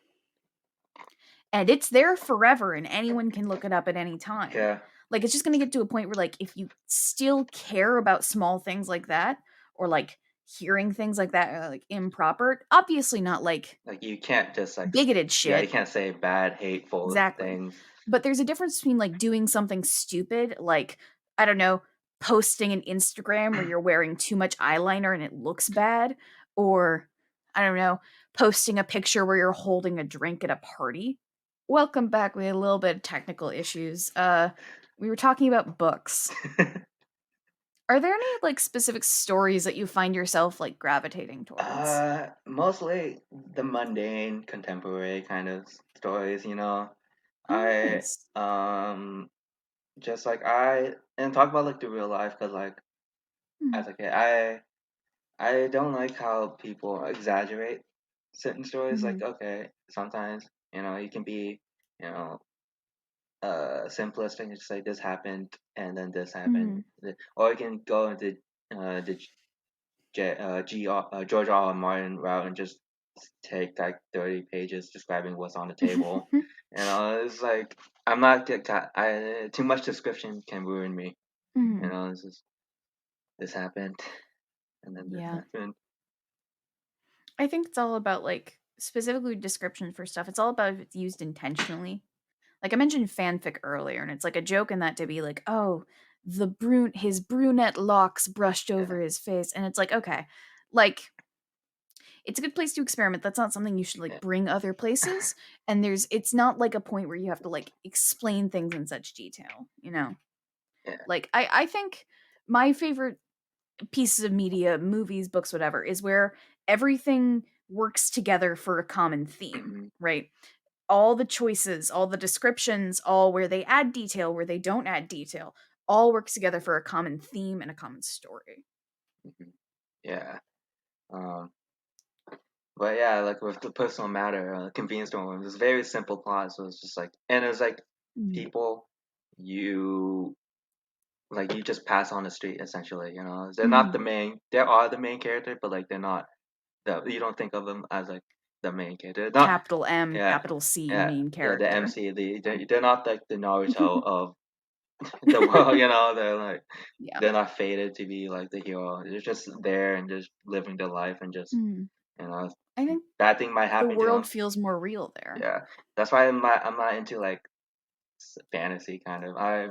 And it's there forever and anyone can look it up at any time. Yeah. Like it's just going to get to a point where like if you still care about small things like that or like hearing things like that are like improper, obviously not like Like you can't just like, bigoted yeah, you shit. can't say bad, hateful Exactly. things. But there's a difference between like doing something stupid, like I don't know, posting an Instagram where you're wearing too much eyeliner and it looks bad, or I don't know, posting a picture where you're holding a drink at a party. Welcome back. We had a little bit of technical issues. We were talking about books. Are there any like specific stories that you find yourself like gravitating towards? Mostly the mundane, contemporary kind of stories, you know. Oh, I nice. just like I and talk about like the real life because like Hmm. as a kid, I don't like how people exaggerate certain stories. Like Mhm. okay, sometimes you can be you know simplistic and just say this happened and then this happened, Mhm. or you can go into the George R. R. Martin route and just take like 30 pages describing what's on the table. It's like I'm not too much description can ruin me. Mhm. It's just this happened and then this Yeah. happened. I think it's all about like specifically description for stuff. It's all about if it's used intentionally. Like I mentioned fanfic earlier, and it's like a joke in that to be like, oh, his brunette locks brushed Yeah, over his face, and it's like, okay, like it's a good place to experiment. That's not something you should like yeah, bring other places. And it's not like a point where you have to like explain things in such detail, you know? yeah. Like I think my favorite pieces of media, movies, books, whatever, is where everything works together for a common theme, Hmm. right? All the choices, all the descriptions, all where they add detail, where they don't add detail, all works together for a common theme and a common story. Hmm. Yeah. Um, But yeah, like with the personal matter, convenience store, it was very simple plot. So it's just like, and it's like Mm. people you like you just pass on the street essentially. They're not Mm. the main. They are the main character, but like they're not. You don't think of them as like the main character. They're not. Capital M, Yeah, capital C, yeah, main yeah. The character. MC. They're not like the Naruto of the world. They're like Yeah. they're not fated to be like the hero. They're just there and just living their life and just Mm. you know I think bad thing might the happen to world them. feels more real there. Yeah, that's why I'm not into like fantasy kind of. I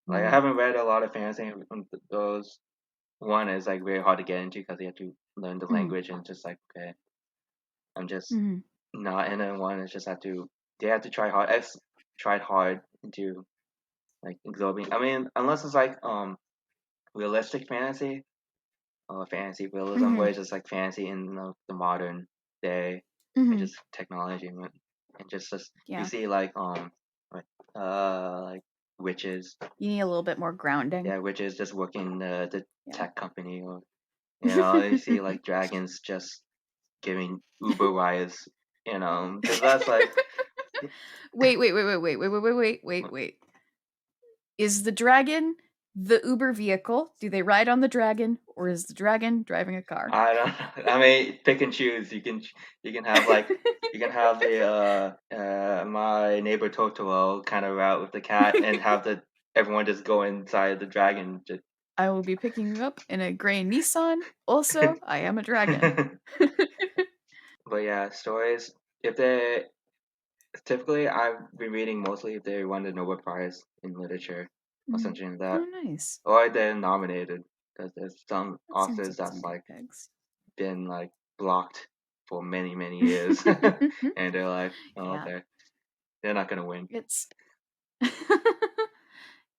Mm. haven't read a lot of fantasy. Those one is like very hard to get into because you have to learn the Mm. language and just like okay, I'm just Mm. not. And then one is just they have to try hard. Tried hard into like absorbing. I mean, unless it's like realistic fantasy or fantasy realism, where Mm. it's just like fantasy in the modern day and Mm. just technology and just you Yeah. see like like witches, You need a little bit more grounding. yeah, witches just working the Yeah. tech company, or you see like dragons just giving Uber rides, because that's like Wait. Is the dragon the Uber vehicle? Do they ride on the dragon, or is the dragon driving a car? I don't. I mean, pick and choose. You can have like you can have the my neighbor Totoro kind of route with the cat, and have the everyone just go inside the dragon. Just I will be picking you up in a gray Nissan. Also, I am a dragon. but yeah, stories. If they typically, I've been reading mostly if they won the Nobel Prize in literature or Mm. something like that, Oh, nice. or they're nominated. Because there's some That seems authors like some that's good like pigs. been like blocked for many years, and they're like, oh, Yeah, okay, they're not gonna win. it's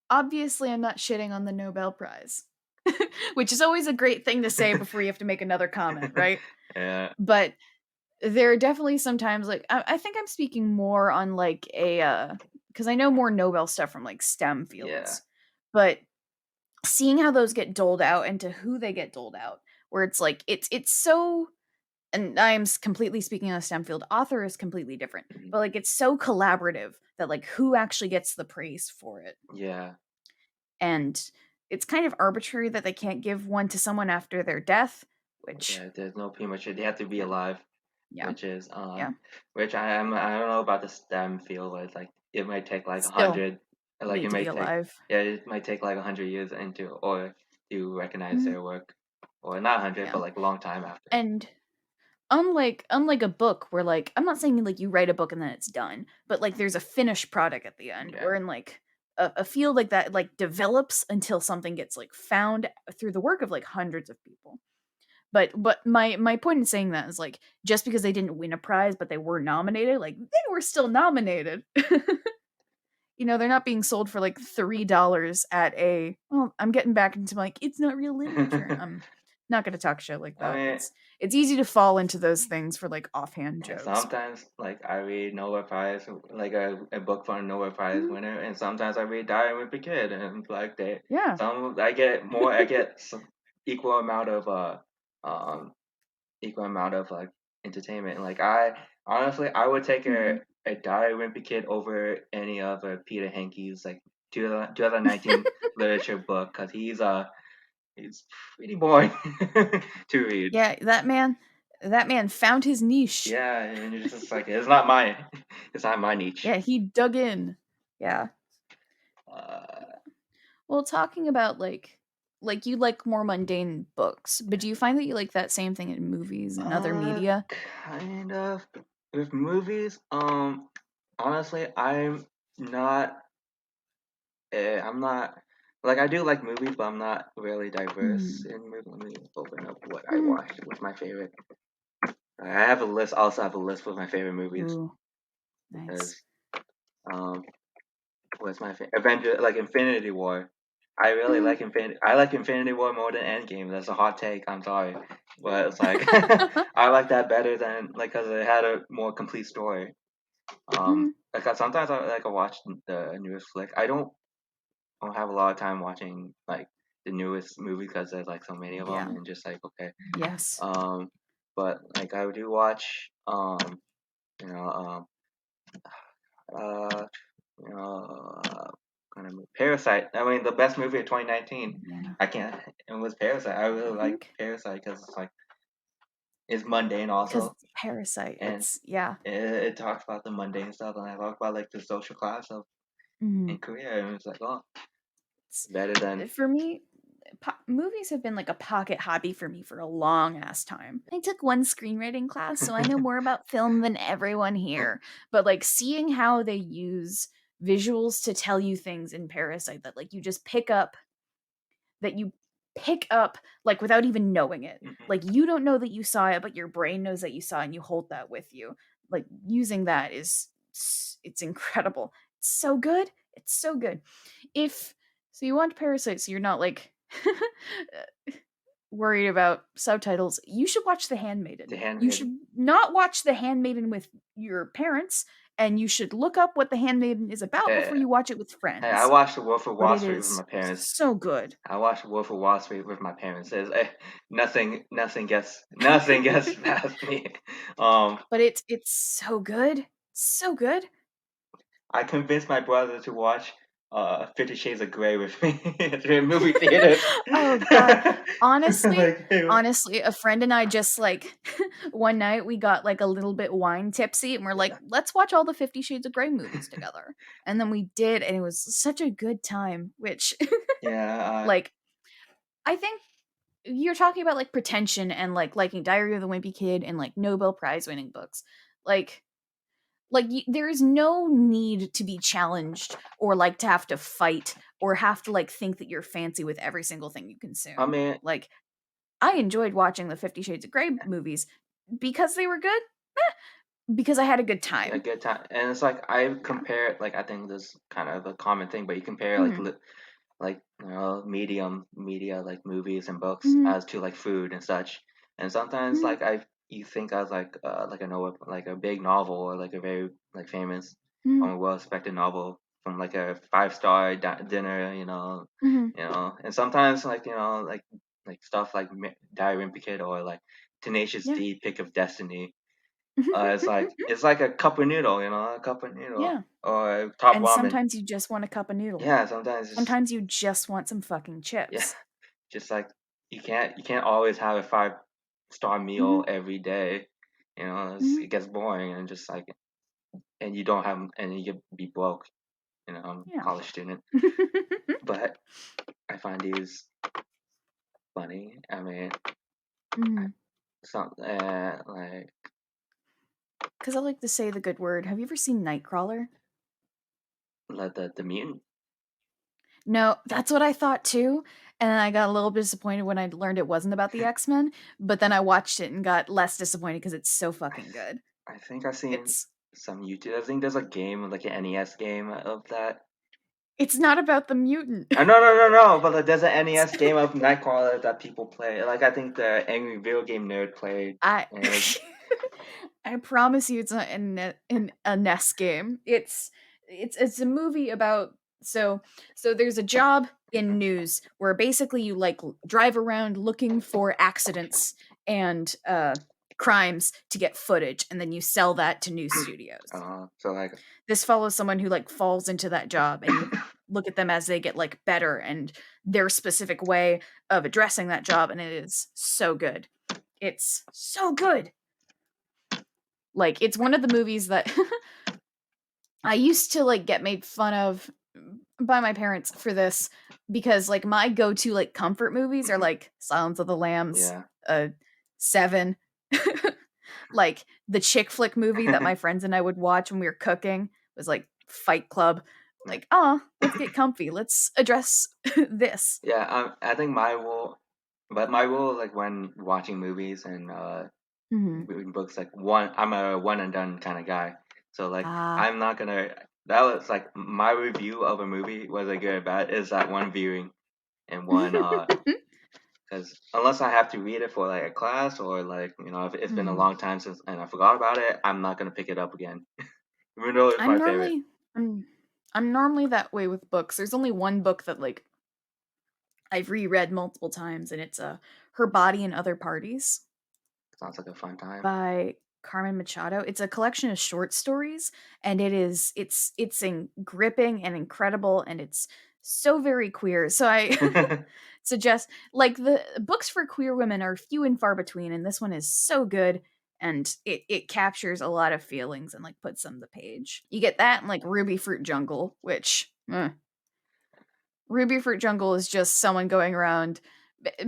obviously I'm not shitting on the Nobel Prize, which is always a great thing to say before you have to make another comment, right? Yeah, But there are definitely sometimes like I think I'm speaking more on like a because I know more Nobel stuff from like STEM yeah, fields, but seeing how those get doled out and to who they get doled out, where it's like it's so and completely speaking on a STEM field, author is completely different, mhm, but like it's so collaborative that like who actually gets the praise for it. yeah, And it's kind of arbitrary that they can't give one to someone after their death, which yeah. There's no premature. They have to be yeah, alive, yeah, which is yeah. which I don't know about the STEM field, but it's like it might take like a Still hundred, like need it to be might take alive. yeah, it might take like 100 years into or to recognize Mhm, their work, or not 100, yeah. but like a long time after. And unlike a book where like I'm not saying like you write a book and then it's done, but like there's a finished product at the end. Yeah, Where in like a field like that like develops until something gets like found through the work of like hundreds of people. But my point in saying that is like just because they didn't win a prize but they were nominated, like they were still nominated. They're not being sold for like $3 at a well, I'm getting back into like it's not real literature. I'm not gonna talk shit like I that. mean, It's easy to fall into those things for like offhand and jokes. sometimes, like, I read Nobel Prize, like a book from a Nobel Prize Mhm. winner, and sometimes I read Diary of a Kid, and like Yeah. some I get some equal amount of um equal amount of like entertainment. Like I would take Mhm. a Diary of a Kid over any other Peter Hanke's like 2019 literature book because he's pretty boring to read. Yeah, that man found his niche. Yeah, and you're just like it's not my it's not my niche. Yeah, he dug in. Yeah. Uh, Well, talking about like you like more mundane books, but do you find that you like that same thing in movies and other uh, media? kind of with movies. Honestly, not. I'm not like I do like movies, but I'm not really diverse Mm. in movies. Let me open up what I Mhm. watched. What's my favorite? I have a list. Also have a list with my favorite movies Ooh, nice. because um, what's my favorite? Avenger, like Infinity War. I really Mhm. like Infinity. I like Infinity War more than Endgame. That's a hot take. I'm sorry, but it's like I like that better than like because it had a more complete story. Mhm. Like sometimes I watch the newest flick. I don't have a lot of time watching like the newest movie because there's like so many of them Yeah. and just like okay. Yes. Um, but like I do watch you know uh you know kind of Parasite. I mean, the best movie of 2019. Yeah. I can't. It was Parasite. I really I like think Parasite because it's like it's mundane because also, it's Parasite. and Yeah. it talks about the mundane stuff, and I talk about like the social class of Mhm. in Korea, and it's like, oh, It's, better than for me, movies have been like a pocket hobby for me for a long ass time. I took one screenwriting class, so I know more about film than everyone here. But like seeing how they use visuals to tell you things in Parasite that like you pick up like without even knowing it. Mhm. Like you don't know that you saw it, but your brain knows that you saw it and you hold that with you. Like using that is it's incredible. It's so good. It's so good. If so you want Parasite so you're not like worried about subtitles, you should watch The The Handmaiden. You should Handmaiden. not watch The Handmaiden with your parents, and you should look up what The Handmaiden is about Hey, before you watch it with hey, I friends. watched The Wolf of But Wall it Street with is my parents. so good. I watched Wolf of Wall Street with my parents. Nothing gets past me. Um, But it's so good. So good. I convinced my brother to watch 50 Shades of Grey with me at the movie theaters. Oh god. Honestly, Like, hey, honestly, a friend and I just like one night we got like a little bit wine tipsy and we're like, yeah, let's watch all the 50 Shades of Grey movies together. And then we did, and it was such a good time, which yeah, like I think you're talking about like pretension and like liking Diary of the Wimpy Kid and like Nobel Prize winning books. Like there is no need to be challenged or like to have to fight or have to like think that you're fancy with every single thing you I consume. mean, Like I enjoyed watching the 50 Shades of Grey movies because they were good, because I had a good a time. good time, and it's like I Yeah. compare, like I think this is kind of a common thing, but you compare Mhm. like medium media like movies and books Mhm. as to like food and such, and sometimes Mhm. like I you think as like a know like a big novel or like a very like famous Mhm. or well respected novel from like a 5-star dinner, Mhm. and sometimes like stuff like Diary of a Wimpy Kid or like Tenacious Yeah. D Pick of Destiny. It's like a cup of noodle, a cup of noodle Yeah. or top And ramen. sometimes you just want a cup of noodle. Yeah, sometimes it's Sometimes you just want some fucking yeah, chips. just like you can't always have a 5-star meal Mhm. every day. Mhm. It gets boring and just like and you don't have and you get be broke. I'm a Yeah. college student, but I find these funny. I mean, Mhm. some like 'Cause I like to say the good word. Have you ever seen Nightcrawler? the mutant. No, that's what I thought too, and I got a little disappointed when I learned it wasn't about the X-Men, but then I watched it and got less disappointed because it's so I, fucking good. I think I've seen It's some YouTube. I think there's a game like an NES game of that. it's not about the mutant. No, no, no, no. But like, there's an NES game of Nightcrawler that people play. Like I think the Angry Video Game Nerd played, I and it was I promise you it's not in a NES game. It's a movie about so there's a job in news where basically you like drive around looking for accidents and crimes to get footage and then you sell that to news studios. so like This follows someone who like falls into that job and you look at them as they get like better and their specific way of addressing that job, and it is so good. It's so good. Like it's one of the movies that I used to like get made fun of by my parents for this because like my go-to like comfort movies are like Silence of the Lambs, yeah. 7, like the chick flick movie that my friends and I would watch when we were cooking was like Fight Club. Like, oh, let's get comfy. Let's address this. Yeah, I think my rule, like when watching movies and Mhm. reading books, like I'm a one and done kind of guy. So like Ah. I'm not gonna. That was like my review of a movie, whether good or bad, is that one viewing and one because unless I have to read it for like a class or like if it's been a Mhm. long time since and I forgot about it, I'm not gonna pick it up again, even though it's I'm my favorite. normally I'm normally that way with books. There's only one book that like I've reread multiple times, and it's Her Body and Other Parties. Sounds like a fun time. by Carmen Machado. It's a collection of short stories, and it's gripping and incredible, and it's so very queer. So I suggest, like, the books for queer women are few and far between, and this one is so good, and it captures a lot of feelings and like puts them to the page. You get that and like Ruby Fruit Jungle, which Ruby Fruit Jungle is just someone going around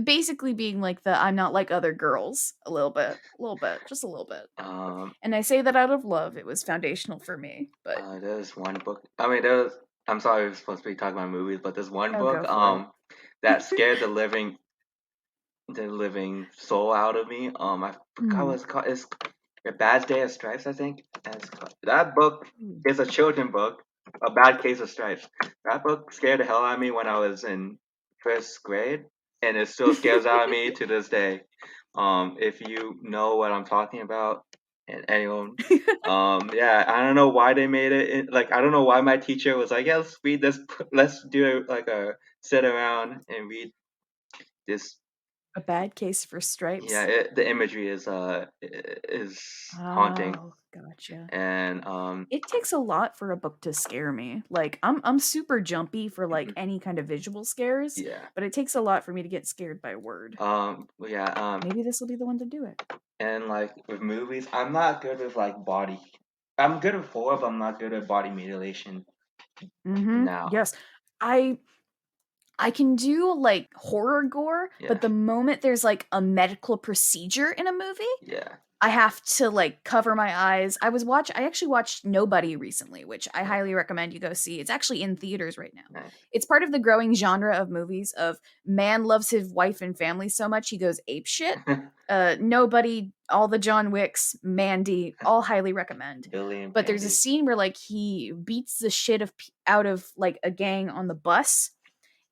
basically being like the I'm not like other girls a little bit, just a little bit. um, And I say that out of love. It was foundational for me. But there's one book. I mean, there's. I'm sorry, we're supposed to be talking about movies, but there's one oh, book go for it. that scared the living soul out of me. I forgot what Mm. it's called. It's A Bad Day of Stripes, I think. That book Ooh. is a children book. A Bad Case of Stripes. That book scared the hell out of me when I was in first grade, and it still scares out of me to this day. If you know what I'm talking about, and anyone, yeah, I don't know why they made it. Like, I don't know why my teacher was like, "Yeah, let's read this. Let's do like a sit around and read this." A bad case for Yeah, stripes. the imagery is haunting, Oh, gotcha. and It takes a lot for a book to scare me. Like I'm super jumpy for like mhm, any kind of visual scares, yeah, but it takes a lot for me to get scared by word. yeah, Maybe this will be the one to do it. and like with movies, I'm not good with like body. I'm good with horror, but I'm not good with body mutilation now. Yes. I I can do like horror gore, Yeah, but the moment there's like a medical procedure in a movie, yeah, I have to like cover my eyes. I actually watched Nobody recently, which I oh, highly recommend you go see. It's actually in theaters right now. nice. It's part of the growing genre of movies of man loves his wife and family so much he goes ape shit. Nobody, all the John Wicks, Mandy, all highly recommend. Billy and But there's a Mandy. scene where like he beats the shit out of like a gang on the bus,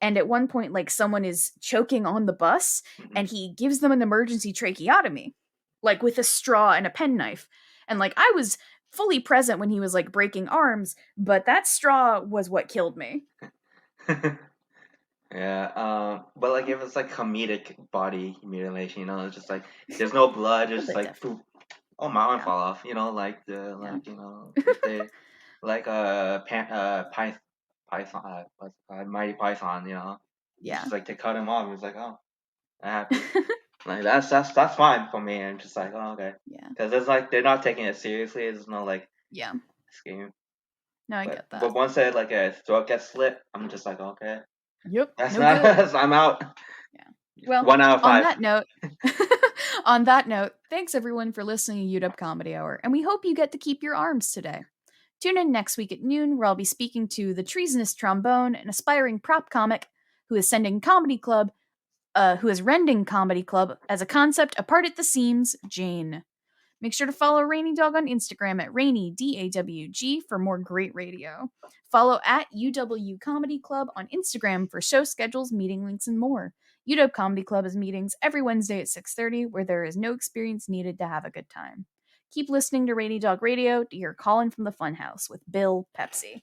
and at one point like someone is choking on the bus Mhm. and he gives them an emergency tracheotomy like with a straw and a penknife, and like I was fully present when he was like breaking arms, but that straw was what killed me. Yeah, but like if it's like comedic body mutilation, it's just like there's no blood, A little just bit like different. poop. Oh, my arm Yeah. fall off, like the Yeah. like if they like python, what's it called, mighty python, it's Yeah. just like they cut him off. It's like, oh, that happened. Like that's fine for me. I'm just like, oh, okay, Yeah. because it's like they're not taking it seriously. There's no like Yeah. scheme, No, I but get that. once they like a throat gets slit, I'm just like, okay, Yep. that's No not. good. I'm out. Yeah. Well, 1 out of 5. on that note, thanks everyone for listening to UW Comedy Hour, and we hope you get to keep your arms today. Tune in next week at noon, where I'll be speaking to the treasonous trombone, an aspiring prop comic who is rending comedy club as a concept apart at the seams, Jane. Make sure to follow Rainy Dog on Instagram at Rainy DAWG for more great radio. Follow at UW Comedy Club on Instagram for show schedules, meeting links, and more. UW Comedy Club has meetings every Wednesday at 6:30, where there is no experience needed to have a good time. Keep listening to Rainy Dog Radio to hear Colin from the Funhouse with Bill Pepsi.